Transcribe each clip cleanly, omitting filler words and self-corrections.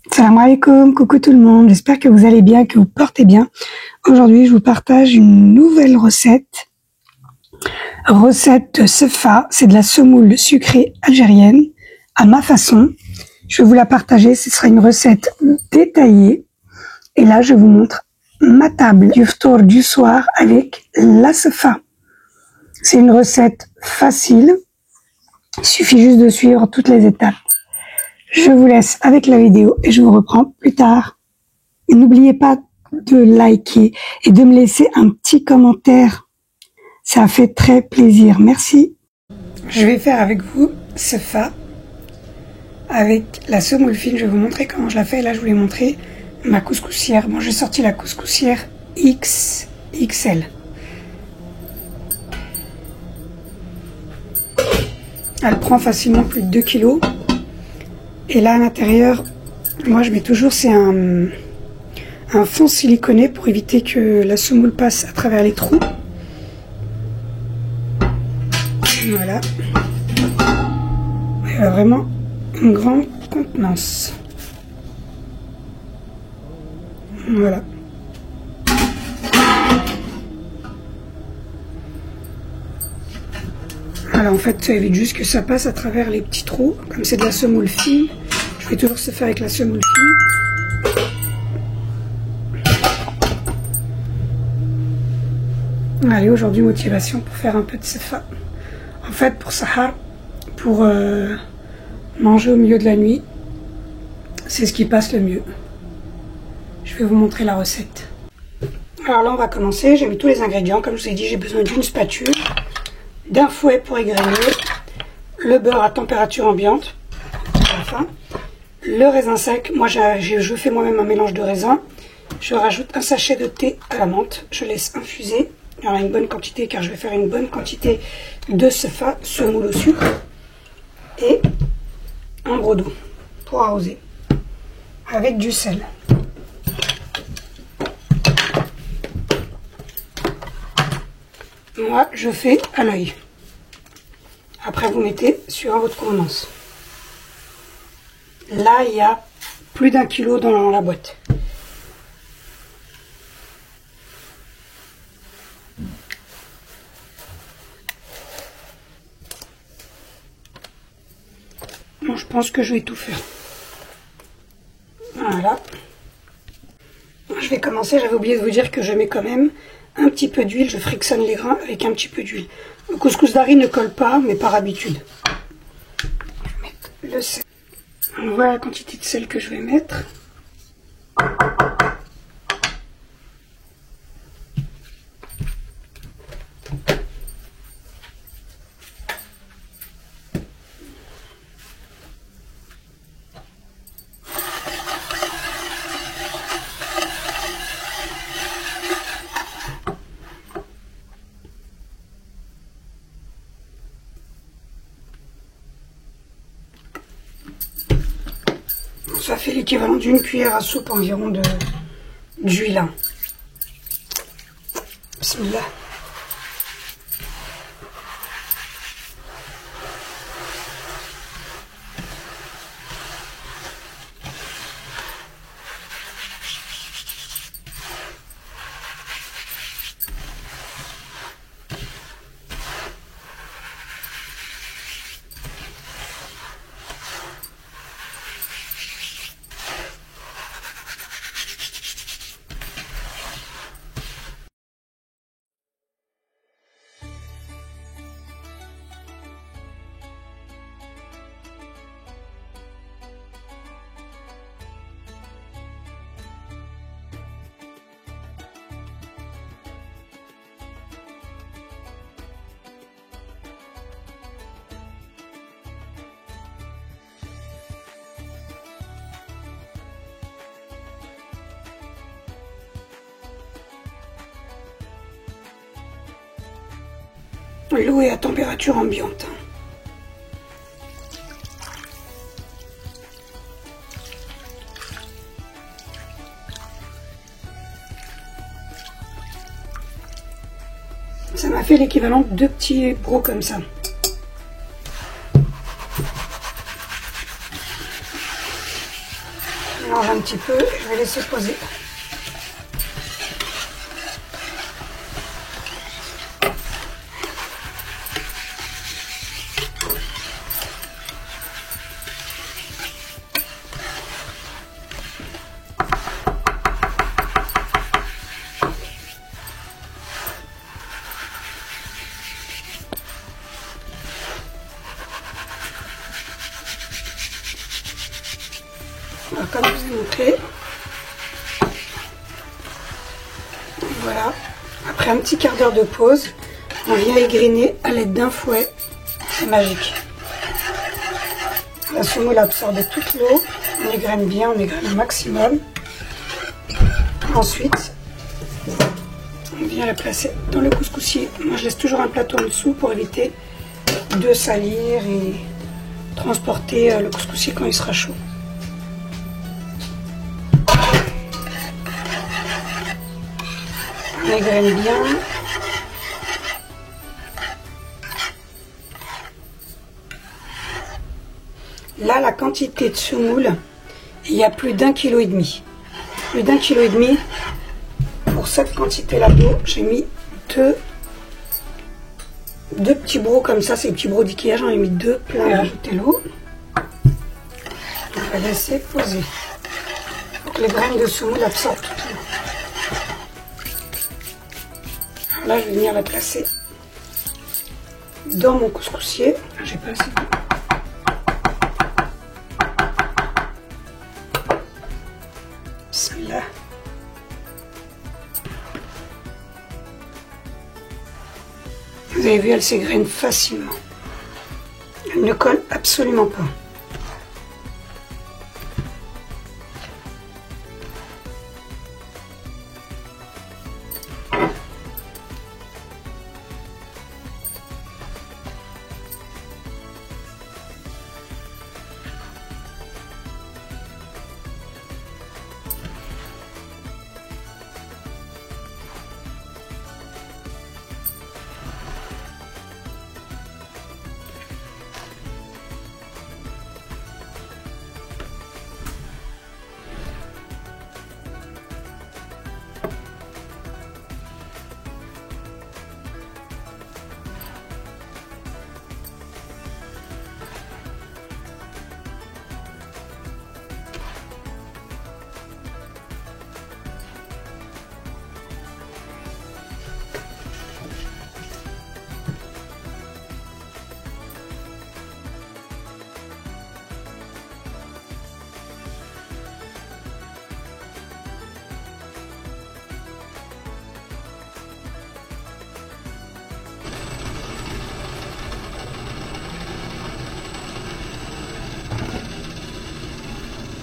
Salam alaikum, coucou tout le monde, j'espère que vous allez bien, que vous portez bien. Aujourd'hui, je vous partage une nouvelle recette. Recette sefa, c'est de la semoule sucrée algérienne, à ma façon. Je vais vous la partager, ce sera une recette détaillée. Et là, je vous montre ma table du ftour du soir avec la sefa. C'est une recette facile, il suffit juste de suivre toutes les étapes. Je vous laisse avec la vidéo et je vous reprends plus tard. N'oubliez pas de liker et de me laisser un petit commentaire. Ça fait très plaisir. Merci. Je vais faire avec vous sefa avec la semoule fine. Je vais vous montrer comment je la fais. Là, je voulais montrer ma couscoussière. Bon, j'ai sorti la couscoussière XXL. Elle prend facilement plus de 2 kg. Et là, à l'intérieur, moi, je mets toujours, c'est un fond siliconé pour éviter que la semoule passe à travers les trous. Voilà. Elle a vraiment une grande contenance. Voilà. Alors en fait, ça évite juste que ça passe à travers les petits trous. Comme c'est de la semoule fine, je vais toujours se faire avec la semoule fine. Allez, aujourd'hui, motivation pour faire un peu de sefa. En fait, pour Sahar, pour manger au milieu de la nuit, c'est ce qui passe le mieux. Je vais vous montrer la recette. Alors là, on va commencer. J'ai mis tous les ingrédients. Comme je vous ai dit, j'ai besoin d'une spatule, d'un fouet pour égrener, le beurre à température ambiante, enfin, le raisin sec. Moi, je fais moi-même un mélange de raisin. Je rajoute un sachet de thé à la menthe. Je laisse infuser. Il y en a une bonne quantité car je vais faire une bonne quantité de sefa, semoule au sucre, et un gros d'eau pour arroser avec du sel. Moi, je fais à l'œil. Après, vous mettez sur votre convenance. Là, il y a plus d'1 kilo dans la boîte. Bon, je pense que je vais tout faire. Voilà. Je vais commencer. J'avais oublié de vous dire que je mets quand même un petit peu d'huile, je frictionne les grains avec un petit peu d'huile. Le couscous d'Ari ne colle pas, mais par habitude. Je vais mettre le sel. Voilà la quantité de sel que je vais mettre. Ça fait l'équivalent d'une cuillère à soupe environ d'huile. Bismillah. L'eau est à température ambiante. Ça m'a fait l'équivalent de 2 petits brocs comme ça. mélange un petit peu et je vais laisser poser. Alors, comme je vous ai montré, voilà, après un petit quart d'heure de pause, on vient égrainer à l'aide d'un fouet. C'est magique. La semoule a absorbé toute l'eau, on égraine bien, on égraine au maximum. Ensuite, on vient la placer dans le couscoussier. Moi je laisse toujours un plateau en dessous pour éviter de salir et transporter le couscoussier quand il sera chaud. On égraine bien. Là, la quantité de semoule, il y a plus d'1,5 kg. Plus d'1,5 kg. Pour cette quantité-là d'eau, j'ai mis deux petits brocs comme ça, c'est des petits brocs d'Ikea, j'en ai mis deux pleins. Et rajouter l'eau. On va laisser poser. Pour que les graines de semoule absorbent toute l'eau. Là, je vais venir la placer dans mon couscoussier. J'ai pas assez d'eau. Bismillah. Vous avez vu, elle s'égraine facilement. Elle ne colle absolument pas.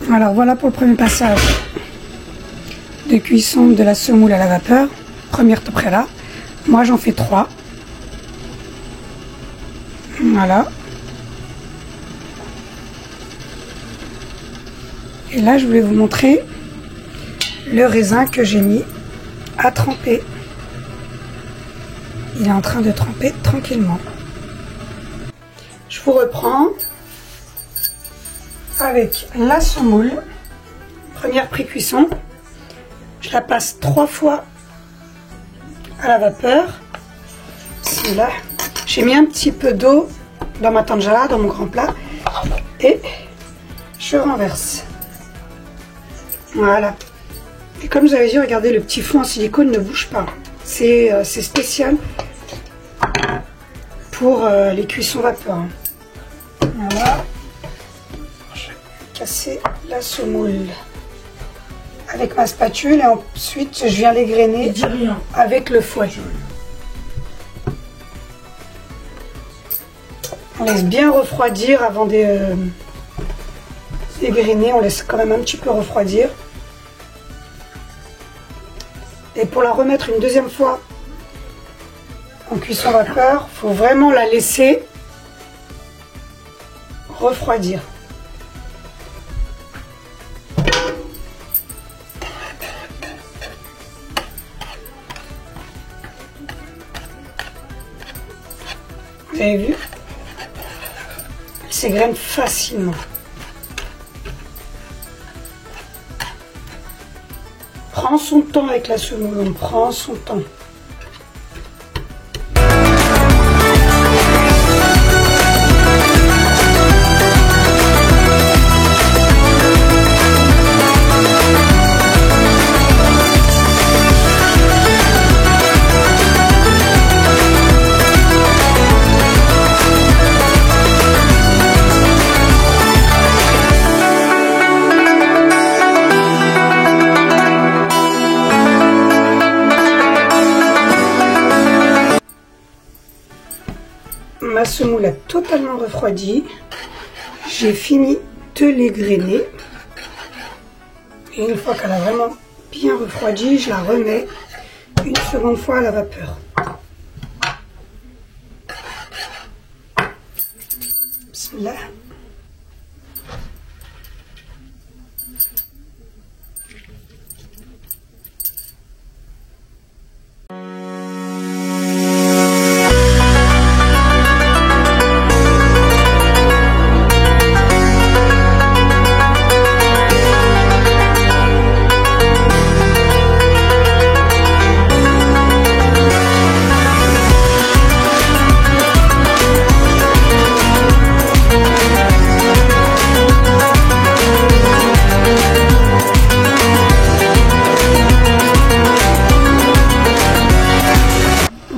Alors voilà pour le premier passage de cuisson de la semoule à la vapeur. Première top là. Moi j'en fais 3. Voilà. Et là je voulais vous montrer le raisin que j'ai mis à tremper. Il est en train de tremper tranquillement. Je vous reprends avec la semoule. Première pré-cuisson. Je la passe 3 fois à la vapeur. Là, j'ai mis un petit peu d'eau dans ma tanjara, dans mon grand plat, et je renverse. Voilà. Et comme vous avez vu, regardez, le petit fond en silicone ne bouge pas. C'est spécial pour les cuissons vapeur. Voilà. Je vais casser la semoule avec ma spatule et ensuite je viens l'égrainer avec le fouet. On laisse bien refroidir avant d'égrainer, on laisse quand même un petit peu refroidir. Et pour la remettre une deuxième fois en cuisson vapeur, il faut vraiment la laisser refroidir. Vous avez vu? Elle s'égrène facilement. prend son temps avec la semoule, on prend son temps. Ma semoule a totalement refroidi. J'ai fini de l'égrainer. Et une fois qu'elle a vraiment bien refroidi, je la remets une seconde fois à la vapeur. Bismillah.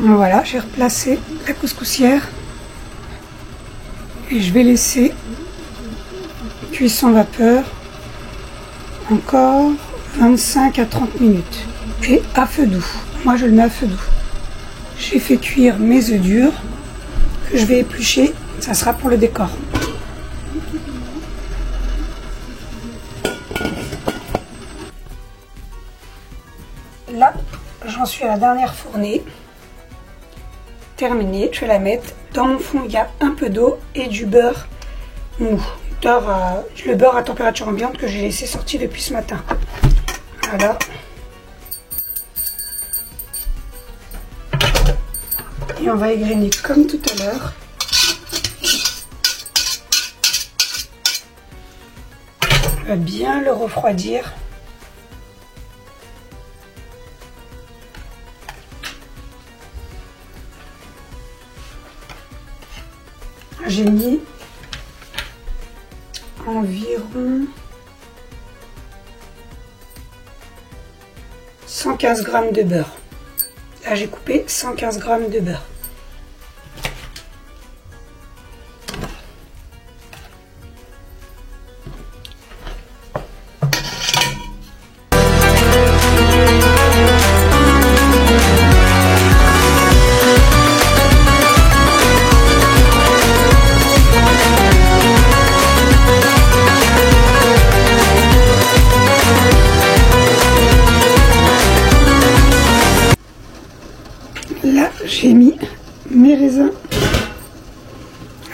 Voilà, j'ai replacé la couscoussière et je vais laisser cuisson vapeur encore 25 à 30 minutes et à feu doux. Moi je le mets à feu doux. J'ai fait cuire mes œufs durs que je vais éplucher, ça sera pour le décor. Là, j'en suis à la dernière fournée. Terminée, je vais la mettre. Dans mon fond, il y a un peu d'eau et du beurre mou. Le beurre à température ambiante que j'ai laissé sortir depuis ce matin. Voilà. Et on va égrener comme tout à l'heure. On va bien le refroidir. J'ai mis environ 115 g de beurre. Là, j'ai coupé 115 g de beurre. Là, j'ai mis mes raisins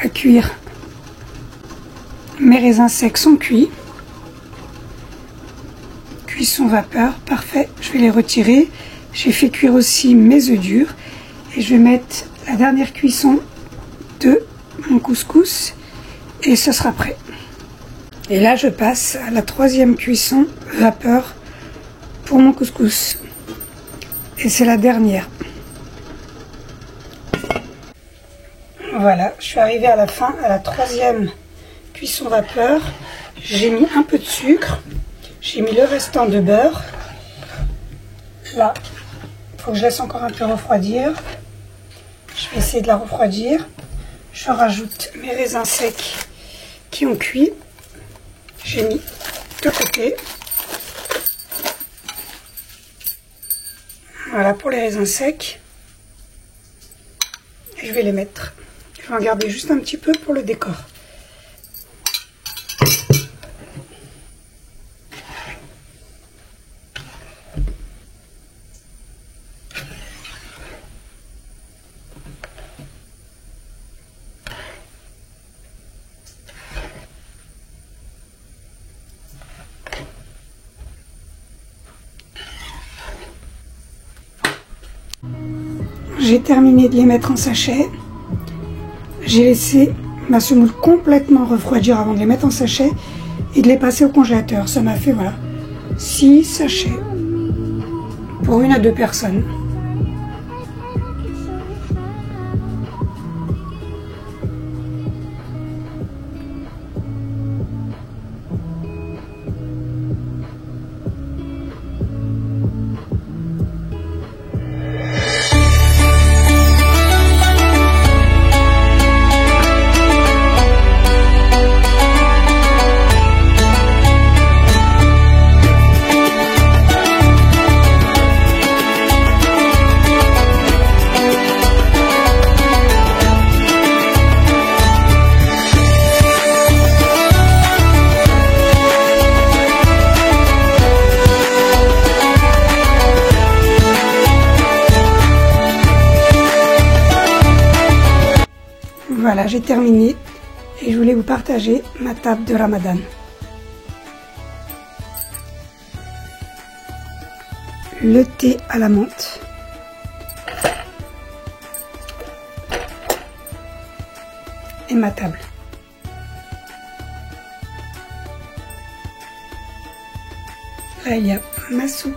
à cuire. Mes raisins secs sont cuits. Cuisson vapeur, parfait. Je vais les retirer. J'ai fait cuire aussi mes œufs durs. Et je vais mettre la dernière cuisson de mon couscous. Et ce sera prêt. Et là, je passe à la troisième cuisson vapeur pour mon couscous. Et c'est la dernière. Voilà, je suis arrivée à la fin, à la troisième cuisson vapeur. J'ai mis un peu de sucre. J'ai mis le restant de beurre. Là, il faut que je laisse encore un peu refroidir. Je vais essayer de la refroidir. Je rajoute mes raisins secs qui ont cuit. J'ai mis de côté. Voilà pour les raisins secs. Et je vais les mettre. Je vais en garder juste un petit peu pour le décor. J'ai terminé de les mettre en sachet. J'ai laissé ma semoule complètement refroidir avant de les mettre en sachet et de les passer au congélateur. Ça m'a fait, voilà, 6 sachets. pour 1 à 2 personnes. Voilà, j'ai terminé et je voulais vous partager ma table de Ramadan. Le thé à la menthe. Et ma table. Là, il y a ma soupe.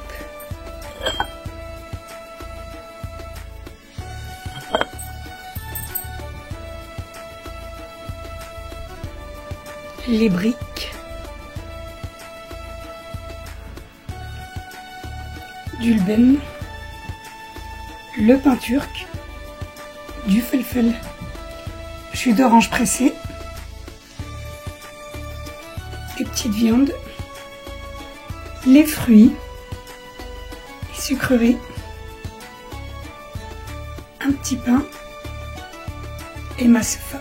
Les briques, du lben, le pain turc, du felfel, jus d'orange pressé, des petites viandes, les fruits, les sucreries, un petit pain et ma sefa.